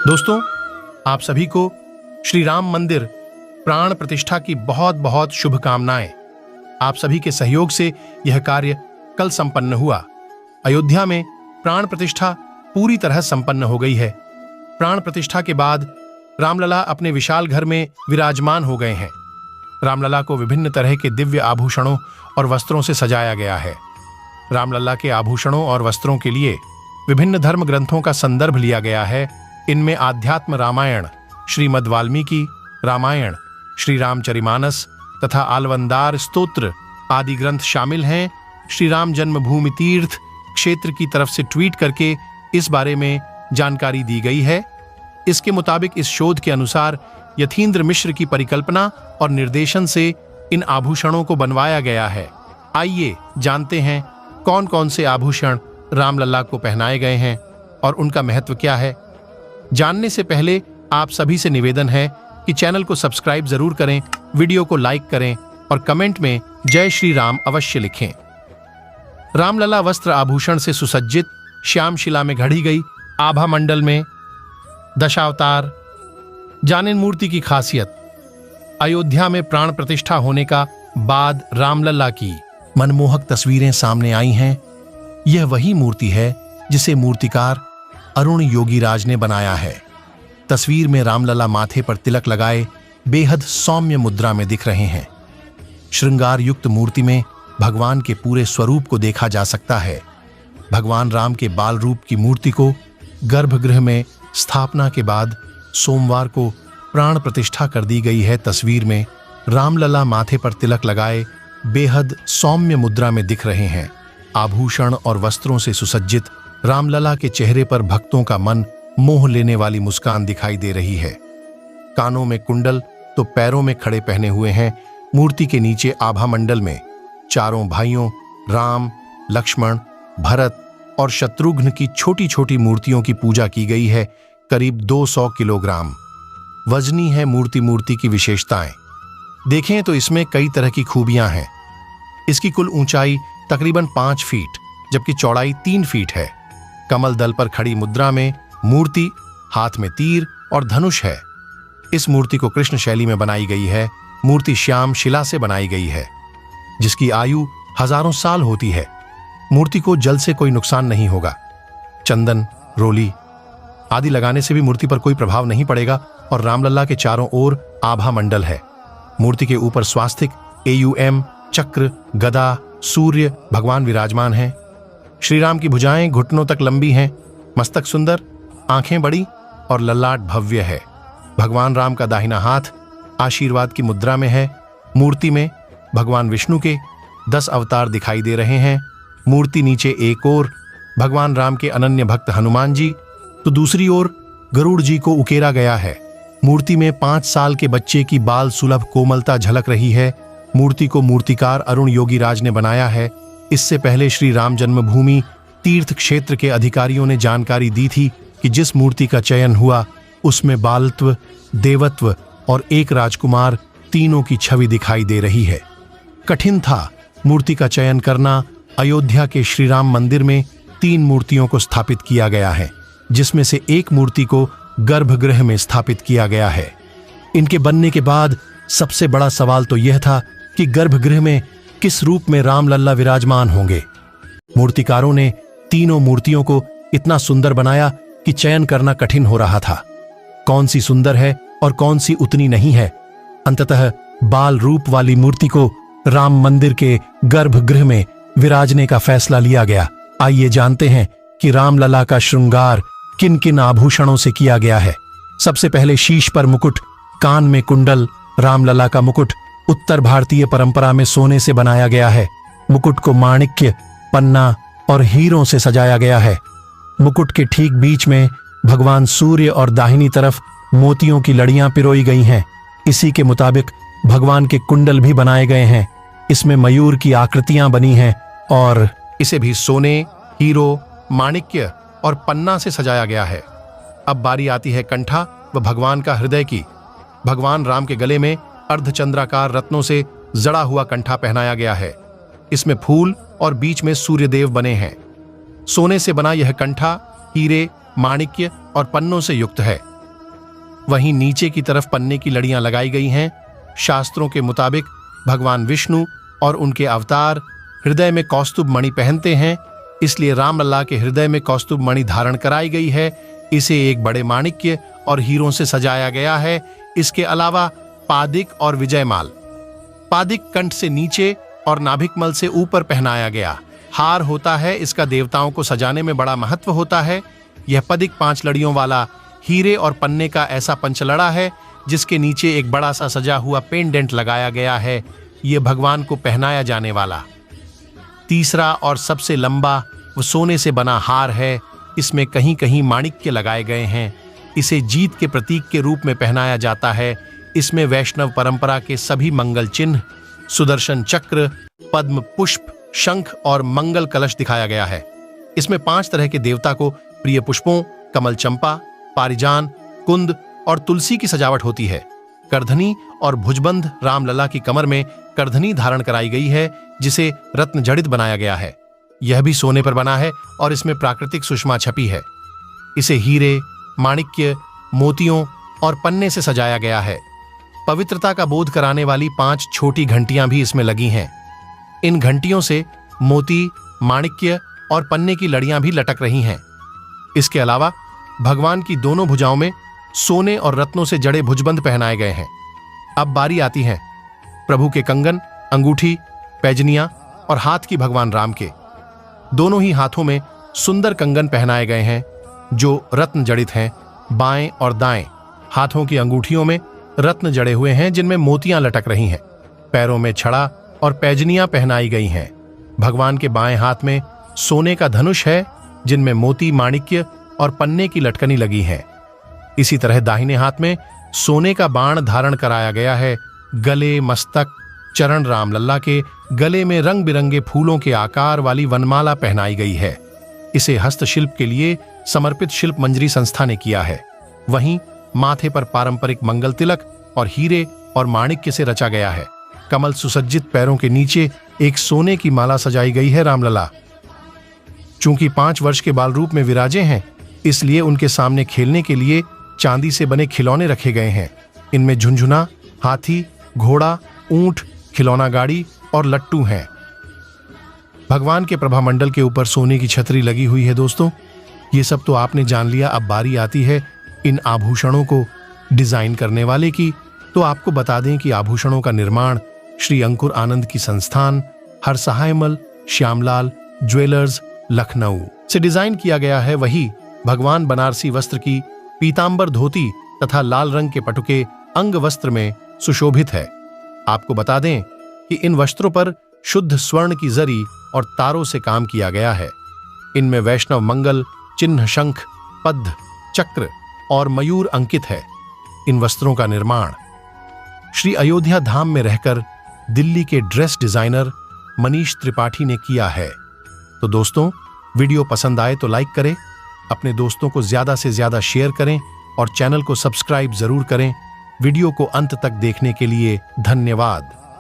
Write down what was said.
दोस्तों, आप सभी को श्री राम मंदिर प्राण प्रतिष्ठा की बहुत बहुत शुभकामनाएं। आप सभी के सहयोग से यह कार्य कल संपन्न हुआ। अयोध्या में प्राण प्रतिष्ठा पूरी तरह संपन्न हो गई है। प्राण प्रतिष्ठा के बाद रामलला अपने विशाल घर में विराजमान हो गए हैं। रामलला को विभिन्न तरह के दिव्य आभूषणों और वस्त्रों से सजाया गया है। रामलला के आभूषणों और वस्त्रों के लिए विभिन्न धर्म ग्रंथों का संदर्भ लिया गया है। इनमें आध्यात्म रामायण, श्रीमद् वाल्मीकि रामायण, श्री रामचरिमानस तथा आलवंदार स्तोत्र आदि ग्रंथ शामिल हैं। श्री राम जन्मभूमि तीर्थ क्षेत्र की तरफ से ट्वीट करके इस बारे में जानकारी दी गई है। इसके मुताबिक इस शोध के अनुसार यतीन्द्र मिश्र की परिकल्पना और निर्देशन से इन आभूषणों को बनवाया गया है। आइए जानते हैं कौन कौन से आभूषण रामलला को पहनाए गए हैं और उनका महत्व क्या है। जानने से पहले आप सभी से निवेदन है कि चैनल को सब्सक्राइब जरूर करें, वीडियो को लाइक करें और कमेंट में जय श्री राम अवश्य लिखें। रामलला वस्त्र आभूषण से सुसज्जित श्याम शिला में घड़ी गई आभा मंडल में दशावतार। जानें मूर्ति की खासियत। अयोध्या में प्राण प्रतिष्ठा होने का बाद रामलला की मनमोहक तस्वीरें सामने आई हैं। यह वही मूर्ति है जिसे मूर्तिकार अरुण योगीराज ने बनाया है। तस्वीर में रामलला माथे पर तिलक लगाए बेहद सौम्य मुद्रा में दिख रहे हैं। श्रृंगार युक्त मूर्ति में भगवान के पूरे स्वरूप को देखा जा सकता है। भगवान राम के बाल रूप की मूर्ति को गर्भगृह में स्थापना के बाद सोमवार को प्राण प्रतिष्ठा कर दी गई है। तस्वीर में रामलला माथे पर तिलक लगाए बेहद सौम्य मुद्रा में दिख रहे हैं। आभूषण और वस्त्रों से सुसज्जित रामलला के चेहरे पर भक्तों का मन मोह लेने वाली मुस्कान दिखाई दे रही है। कानों में कुंडल तो पैरों में खड़े पहने हुए हैं। मूर्ति के नीचे आभा मंडल में चारों भाइयों राम, लक्ष्मण, भरत और शत्रुघ्न की छोटी छोटी मूर्तियों की पूजा की गई है। करीब 200 किलोग्राम वजनी है मूर्ति की विशेषताएं देखें तो इसमें कई तरह की खूबियां हैं। इसकी कुल ऊंचाई तकरीबन 5 फीट जबकि चौड़ाई 3 फीट है। कमल दल पर खड़ी मुद्रा में मूर्ति हाथ में तीर और धनुष है। इस मूर्ति को कृष्ण शैली में बनाई गई है। मूर्ति श्याम शिला से बनाई गई है जिसकी आयु हजारों साल होती है। मूर्ति को जल से कोई नुकसान नहीं होगा। चंदन, रोली आदि लगाने से भी मूर्ति पर कोई प्रभाव नहीं पड़ेगा। और रामलला के चारों ओर आभा मंडल है। मूर्ति के ऊपर स्वास्तिक, AUM, चक्र, गदा, सूर्य भगवान विराजमान हैं। श्री राम की भुजाएं घुटनों तक लंबी हैं। मस्तक सुंदर, आंखें बड़ी और ललाट भव्य है। भगवान राम का दाहिना हाथ आशीर्वाद की मुद्रा में है। मूर्ति में भगवान विष्णु के 10 अवतार दिखाई दे रहे हैं। मूर्ति नीचे एक ओर भगवान राम के अनन्य भक्त हनुमान जी तो दूसरी ओर गरुड़ जी को उकेरा गया है। मूर्ति में 5 साल के बच्चे की बाल सुलभ कोमलता झलक रही है। मूर्ति को मूर्तिकार अरुण योगीराज ने बनाया है। इससे पहले श्री राम जन्मभूमि तीर्थ क्षेत्र के अधिकारियों ने जानकारी दी थी कि जिस मूर्ति का चयन हुआ उसमें बालत्व, देवत्व और एक राजकुमार तीनों की छवि दिखाई दे रही है। कठिन था मूर्ति का चयन करना। अयोध्या के श्री राम मंदिर में 3 मूर्तियों को स्थापित किया गया है जिसमें से एक मूर्ति को गर्भगृह में स्थापित किया गया है। इनके बनने के बाद सबसे बड़ा सवाल तो यह था कि गर्भगृह में किस रूप में रामलला विराजमान होंगे। मूर्तिकारों ने तीनों मूर्तियों को इतना सुंदर बनाया कि चयन करना कठिन हो रहा था। कौन सी सुंदर है और कौन सी उतनी नहीं है। अंततः बाल रूप वाली मूर्ति को राम मंदिर के गर्भगृह में विराजने का फैसला लिया गया। आइए जानते हैं कि रामलला का श्रृंगार किन किन आभूषणों से किया गया है। सबसे पहले शीश पर मुकुट, कान में कुंडल। रामलला का मुकुट उत्तर भारतीय परंपरा में सोने से बनाया गया है। मुकुट को माणिक्य, पन्ना और हीरों से सजाया गया है। मुकुट के ठीक बीच में भगवान सूर्य और दाहिनी तरफ मोतियों की लड़ियां पिरोई गई हैं। इसी के मुताबिक भगवान के कुंडल भी बनाए गए हैं। इसमें मयूर की आकृतियां बनी हैं और इसे भी सोने, हीरो, माणिक्य और पन्ना से सजाया गया है। अब बारी आती है कंठा व भगवान का हृदय की। भगवान राम के गले में अर्धचंद्राकार रत्नों से जड़ा हुआ कंठा पहनाया गया है। इसमें फूल और बीच में सूर्यदेव बने हैं। सोने से बना यह कंठा हीरे, माणिक्य और पन्नों से युक्त है। वहीं नीचे की तरफ पन्ने की लड़ियां लगाई गई हैं। शास्त्रों के मुताबिक भगवान विष्णु और उनके अवतार हृदय में कौस्तुभ मणि पहनते हैं, इसलिए रामलला के हृदय में कौस्तुभ मणि धारण कराई गई है। इसे एक बड़े माणिक्य और हीरों से सजाया गया है। इसके अलावा पादिक और विजयमाल, पादिक कंठ से नीचे और नाभिकमल से ऊपर पहनाया गया हार होता है। इसका देवताओं को सजाने में बड़ा महत्व होता है। यह पदिक 5 लड़ियों वाला हीरे और पन्ने का ऐसा पंचलड़ा है जिसके नीचे एक बड़ा सा सजा हुआ पेंडेंट लगाया गया है। यह भगवान को पहनाया जाने वाला तीसरा और सबसे लंबा वो सोने से बना हार है। इसमें कहीं कहीं माणिक्य लगाए गए हैं। इसे जीत के प्रतीक के रूप में पहनाया जाता है। इसमें वैष्णव परंपरा के सभी मंगल चिन्ह, सुदर्शन चक्र, पद्म पुष्प, शंख और मंगल कलश दिखाया गया है। इसमें 5 तरह के देवता को प्रिय पुष्पों, कमल चंपा, पारिजान, कुंद और तुलसी की सजावट होती है। करधनी और भुजबंध रामलला की कमर में करधनी धारण कराई गई है जिसे रत्न जड़ित बनाया गया है। यह भी सोने पर बना है और इसमें प्राकृतिक सुषमा छपी है। इसे हीरे, माणिक्य, मोतियों और पन्ने से सजाया गया है। पवित्रता का बोध कराने वाली 5 छोटी घंटियां भी इसमें लगी हैं। इन घंटियों से मोती, माणिक्य और पन्ने की लड़ियां भी लटक रही हैं। इसके अलावा भगवान की दोनों भुजाओं में सोने और रत्नों से जड़े भुजबंद पहनाए गए हैं। अब बारी आती है प्रभु के कंगन, अंगूठी, पैजनियां और हाथ की भगवान राम के। दोनों ही हाथों में सुंदर कंगन पहनाए गए हैं जो रत्न जड़ित हैं। बाएं और दाएं हाथों की अंगूठियों में रत्न जड़े हुए हैं जिनमें मोतियां लटक रही हैं। पैरों में छड़ा और पैजनियां पहनाई गई हैं। भगवान के बाएं हाथ में सोने का धनुष है जिनमें मोती, माणिक्य और पन्ने की लटकनी लगी है। इसी तरह दाहिने हाथ में सोने का बाण धारण कराया गया है। गले, मस्तक, चरण रामलला के गले में रंग बिरंगे फूलों के आकार वाली वनमाला पहनाई गई है। इसे हस्तशिल्प के लिए समर्पित शिल्प मंजरी संस्था ने किया है। वहीं माथे पर पारंपरिक मंगल तिलक और हीरे और माणिक्य से रचा गया है। कमल सुसज्जित पैरों के नीचे एक सोने की माला सजाई गई है। रामलला चूंकि 5 वर्ष के बाल रूप में विराजे हैं, इसलिए उनके सामने खेलने के लिए चांदी से बने खिलौने रखे गए हैं। इनमें झुनझुना, हाथी, घोड़ा, ऊंट, खिलौना गाड़ी और लट्टू हैं। भगवान के प्रभामंडल के ऊपर सोने की छतरी लगी हुई है। दोस्तों, ये सब तो आपने जान लिया। अब बारी आती है इन आभूषणों को डिजाइन करने वाले की। तो आपको बता दें कि आभूषणों का निर्माण श्री अंकुर आनंद की संस्थान हरसहायमल श्यामलाल ज्वेलर्स लखनऊ से डिजाइन किया गया है। वही भगवान बनारसी वस्त्र की पीतांबर धोती तथा लाल रंग के पटुके अंग वस्त्र में सुशोभित है। आपको बता दें कि इन वस्त्रों पर शुद्ध स्वर्ण की जरी और तारों से काम किया गया है। इनमें वैष्णव मंगल चिन्ह, शंख, पद्म, चक्र और मयूर अंकित है। इन वस्त्रों का निर्माण श्री अयोध्या धाम में रहकर दिल्ली के ड्रेस डिजाइनर मनीष त्रिपाठी ने किया है। तो दोस्तों, वीडियो पसंद आए तो लाइक करें, अपने दोस्तों को ज्यादा से ज्यादा शेयर करें और चैनल को सब्सक्राइब जरूर करें। वीडियो को अंत तक देखने के लिए धन्यवाद।